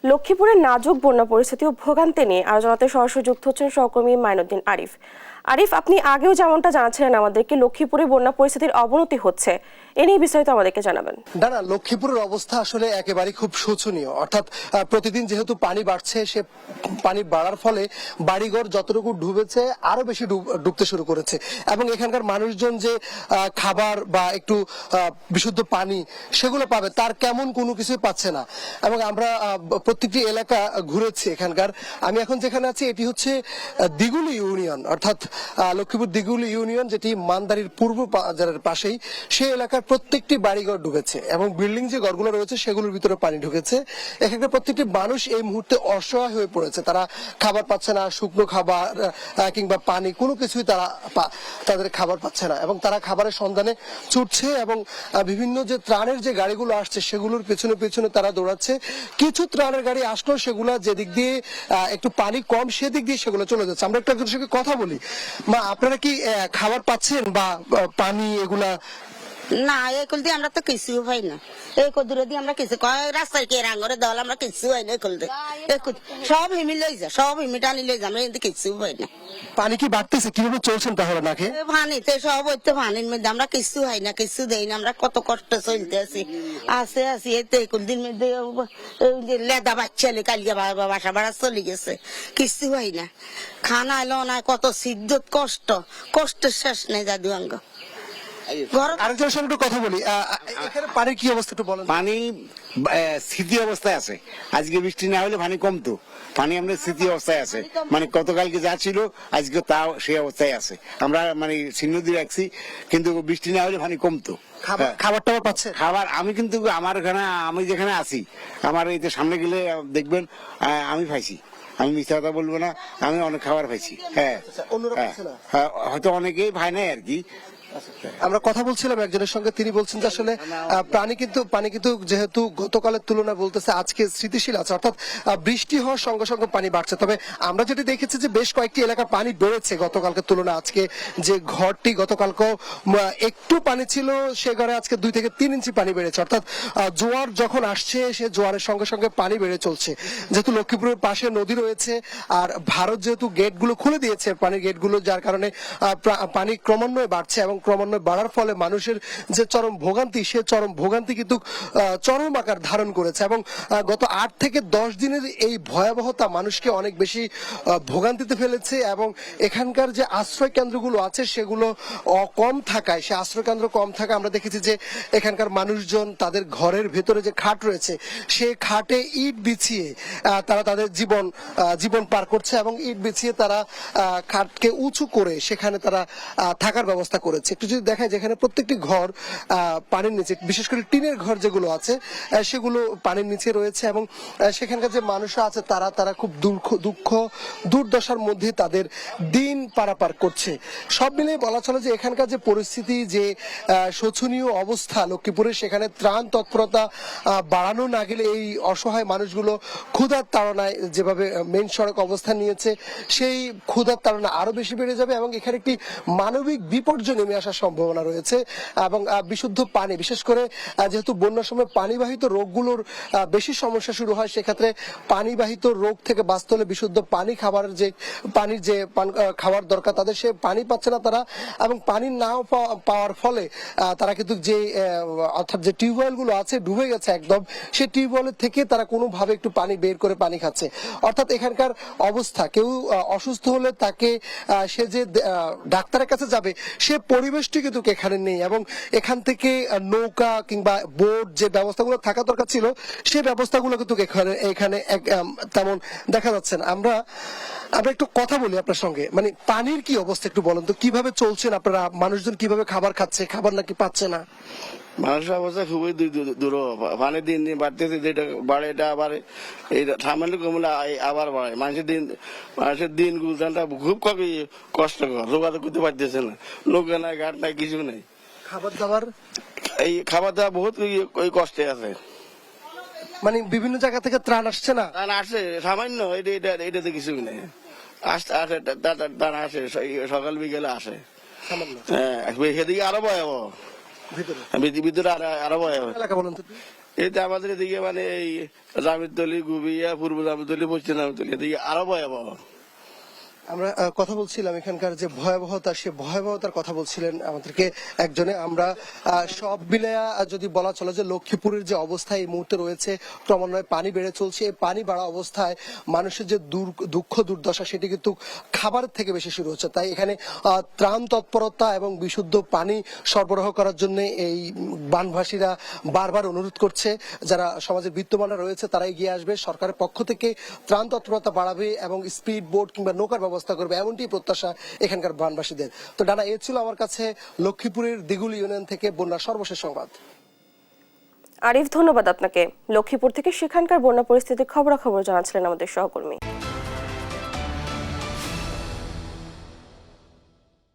লক্ষ্মীপুরের নাজুক বন্যা পরিস্থিতি ও ভোগান্তি নিয়ে আলোচনাতে সরাসরি যুক্ত হচ্ছেন সহকর্মী মাইনুদ্দিন আরিফ। আরিফ, আপনি আগেও যেমনটা জানাচ্ছিলেন আমাদেরকে লক্ষ্মীপুরে বন্যা পরিস্থিতির অবনতি হচ্ছে, এ নিয়ে বিস্তারিত আমাদেরকে জানাবেন। দাঁড়া, লক্ষ্মীপুরের অবস্থা আসলে একেবারে খুব শোচনীয়। অর্থাৎ প্রতিদিন যেহেতু পানি বাড়ছে, সে পানি বাড়ার ফলে বাড়িঘর যতটুকু ডুবেছে আরো বেশি ডুবতে শুরু করেছে এবং এখানকার মানুষজন যে খাবার বা একটু বিশুদ্ধ পানি সেগুলো পাবে তার কেমন কোনো কিছুই পাচ্ছে না। এবং আমরা প্রত্যেকটি এলাকা ঘুরেছি এখানকার। আমি এখন যেখানে আছি এটি হচ্ছে দিগুলি ইউনিয়ন, অর্থাৎ লক্ষ্মীপুর দিগুলি ইউনিয়ন, যেটি মানদারির পূর্ব বাজারের পাশেই। সেই এলাকার প্রত্যেকটি বাড়িঘর ডুবেছে এবং বিল্ডিং যে ঘরগুলো রয়েছে সেগুলোর ভিতরে পানি ঢুকেছে। এখানকার প্রত্যেকটি মানুষ এই মুহূর্তে অসহায় হয়ে পড়েছে। তারা খাবার পাচ্ছে না, শুকনো খাবার কিংবা পানি কোনো কিছুই তাদের খাবার পাচ্ছে না এবং তারা খাবারের সন্ধানে ছুটছে এবং বিভিন্ন যে ত্রাণের যে গাড়িগুলো আসছে সেগুলোর পেছনে পেছনে তারা দৌড়াচ্ছে। কিছু ত্রাণের গাড়ি আসলো, সেগুলো যেদিক দিয়ে একটু পানি কম সেদিক দিয়ে সেগুলো চলে যাচ্ছে। আমরা একটু একজনের সঙ্গে কথা বলি। মা, আপনারা কি খাবার পাচ্ছেন বা পানি এগুলা? না, এই কল দিয়ে আমরা তো কিছু পাই না। এই কদুরে দিয়ে আমরা কিছু রাস্তায় কে রাঙ্গরে দল আমরা কিছু হয় না। এই কল দিয়ে সব হিমি লই যা, সব হিমি টানি লই যা, আমরা কিন্তু কিছু পাই না। পানি কি বাড়তেছে? কিভাবে চলছেন তাহলে? নাকি পানিতে সব হইতে পানির মধ্যে আমরা কিছু হয় না, কিছু দেই না। আমরা কত কষ্ট চলতে আছি আছি এই তো এই কল দিন মধ্যে লেদা বাচ্চা কালিয়া বাসা ভাড়া চলে গেছে, কিছু হয় না। খানা এলো না, কত সিদ্ধত কষ্টের শেষ নেই জাদু অঙ্গ। আরেকজনের সঙ্গে একটু কথা বলি। এখানে পানির কি অবস্থা একটু বলেন। পানি স্থিতি অবস্থায় আছে। আজকে বৃষ্টি না হলে পানি কমতো। পানি আমাদের স্থিতি অবস্থায় আছে, মানে গতকালকে যা ছিল আজকে তাও সেই অবস্থায় আছে। আমরা মানে চিহ্ন দিয়ে রাখছি, কিন্তু বৃষ্টি না হলে পানি কমতো। খাবার টাবার পাচ্ছে? খাবার আমি কিন্তু আমার এখানে, আমি যেখানে আছি আমার এই যে সামনে গেলে দেখবেন আমি পাইছি। আমি মিথ্যা কথা বলবো না, আমি অনেক খাবার পাইছি। হ্যাঁ, হয়তো অনেকেই পায় নাই আর কি। আমরা কথা বলছিলাম একজনের সঙ্গে, তিনি বলছেন যে আসলে পানি কিন্তু যেহেতু গতকালের তুলনায় বলতেছে আজকে স্থিতিশীল আছে, অর্থাৎ বৃষ্টি হওয়ার সঙ্গে সঙ্গে পানি বাড়ছে। তবে আমরা যেটি দেখেছি যে বেশ কয়েকটি এলাকার পানি বেড়েছে গতকালকে তুলনায়। আজকে যে ঘরটি গতকালকেও একটু পানি ছিল, সে ঘরে আজকে 2 থেকে 3 ইঞ্চি পানি বেড়েছে। অর্থাৎ জোয়ার যখন আসছে সে জোয়ারের সঙ্গে সঙ্গে পানি বেড়ে চলছে। যেহেতু লক্ষ্মীপুরের পাশে নদী রয়েছে আর ভারত যেহেতু গেটগুলো খুলে দিয়েছে, পানির গেটগুলো, যার কারণে পানি ক্রমান্বয়ে বাড়ছে এবং ক্রমান্বয়ে বাড়ার ফলে মানুষের যে চরম ভোগান্তি, সে চরম ভোগান্তি কিন্তু চরম আকার ধারণ করেছে। এবং গত 8 থেকে 10 দিনের এই ভয়াবহতা মানুষকে অনেক বেশি ভোগান্তিতে ফেলেছে। এবং এখানকার যে আশ্রয় কেন্দ্রগুলো আছে সেগুলো কম থাকায়, সে আশ্রয় কেন্দ্র কম থাকায় আমরা দেখেছি যে এখানকার মানুষজন তাদের ঘরের ভেতরে যে খাট রয়েছে সে খাটে ইট বিছিয়ে তারা তাদের জীবন পার করছে এবং ইট বিছিয়ে তারা খাটকে উঁচু করে সেখানে তারা থাকার ব্যবস্থা করেছে। একটু যদি দেখায়, যেখানে প্রত্যেকটি ঘর পানির নিচে, বিশেষ করে টিনের ঘর যেগুলো আছে সেগুলো পানির নিচে রয়েছে এবং সেখানকার যে মানুষরা আছে তারা খুব দুঃখ দুর্দশার মধ্যে তাদের দিন পারাপার করছে। সব মিলিয়ে বলা চলে যে এখানকার যে পরিস্থিতি, যে শোচনীয় অবস্থা লক্ষ্মীপুরে, সেখানে ত্রাণ তৎপরতা বাড়ানো না গেলে এই অসহায় মানুষগুলো ক্ষুধার তাড়নায় যেভাবে মেন সড়ক অবস্থান নিয়েছে, সেই ক্ষুধার তাড়না আরো বেশি বেড়ে যাবে এবং এখানে একটি মানবিক বিপর্যয় নেমে আসার সম্ভাবনা রয়েছে। এবং বিশুদ্ধ পানি, বিশেষ করে যেহেতু বন্যার সময় পানিবাহিত রোগগুলোর বেশি সমস্যা শুরু হয়, সেক্ষেত্রে পানিবাহিত রোগ থেকে বাঁচতে হলে বিশুদ্ধ পানি, পানির যে খাওয়ার দরকার তাদের, সে পানি পাচ্ছে না তারা। এবং পানি না পাওয়ার ফলে তারা কিন্তু অর্থাৎ যে টিউবওয়েল গুলো আছে ডুবে গেছে একদম, সেই টিউবওয়েলের থেকে তারা কোনোভাবে একটু পানি বের করে পানি খাচ্ছে। অর্থাৎ এখানকার অবস্থা, কেউ অসুস্থ হলে তাকে সে যে ডাক্তারের কাছে যাবে সে পরিবেশটি কিন্তু এখানে নেই। এবং এখান থেকে নৌকা কিংবা বোট যে ব্যবস্থাগুলো থাকা দরকার ছিল, সেই ব্যবস্থাগুলো কিন্তু এখানে তেমন দেখা যাচ্ছে না। আমরা একটু কথা বলি আপনার সঙ্গে। মানে পানির কি অবস্থা একটু বলেন তো, কিভাবে চলছেন আপনারা? মানুষজন কিভাবে খাবার খাচ্ছে? খাবার নাকি পাচ্ছে না? মানুষের অবস্থা খুবই দুরূহ। পানি দিন দিন বাড়তেছে, যেটা বাড়ে এটা আবার এই সামান্য কমলে আবার বাড়ে। মানুষের দিন গুলজানটা খুব কষ্টকর, যোগাযোগ করতে পারতেছে না, নৌকা নাই, ঘাট নাই, কিছু নেই। খাবার দাবার, এই খাবার দাবার বহুত ওই কষ্টে আছে। মানে বিভিন্ন জায়গা থেকে ত্রাণ আসছে না? ত্রাণ আসে সামান্য, এটাতে কিছুই নেই। ত্রাণ আসে সকাল বিকেলে আসে। হ্যাঁ, সেদিকে আরো ভয়াবহ, ভিতরে আরো ভয়াবহ। এতে আমাদের এদিকে মানে এই জামিরতলি, গুবিয়া, পূর্ব জামিরতলি, পশ্চিম জামিরতলি এদিকে আরো ভয়াবহ। আমরা কথা বলছিলাম এখানকার যে ভয়াবহতা, সে ভয়াবহতার কথা বলছিলেন আমাদেরকে একজনে। আমরা সব মিলায়া যদি বলা চলে যে লক্ষ্মীপুরের যে অবস্থা এই মুহূর্তে রয়েছে, ক্রমান্বয়ে পানি বেড়ে চলছে। এই পানি বাড়া অবস্থায় মানুষের যে দুঃখ দুর্দশা সেটি কিন্তু খাবারের থেকে বেশি শুরু হচ্ছে। তাই এখানে ত্রাণ তৎপরতা এবং বিশুদ্ধ পানি সরবরাহ করার জন্য এই বানভাসীরা বারবার অনুরোধ করছে যারা সমাজের বিত্তমানরা রয়েছে তারা এগিয়ে আসবে, সরকারের পক্ষ থেকে ত্রাণ তৎপরতা বাড়াবে এবং স্পিড বোট কিংবা নৌকার ব্যবস্থা করবে, এমনটি প্রত্যাশা এখানকার বানবাসীদের। তো ডানা, এ ছিল আমার কাছে লক্ষ্মীপুরের দিগুল ইউনিয়ন থেকে বন্যার সর্বশেষ সংবাদ। আরিফ, ধন্যবাদ আপনাকে। লক্ষ্মীপুর থেকে সেখানকার বন্যা পরিস্থিতির খবরাখবর জানাচ্ছিলেন আমাদের সহকর্মী।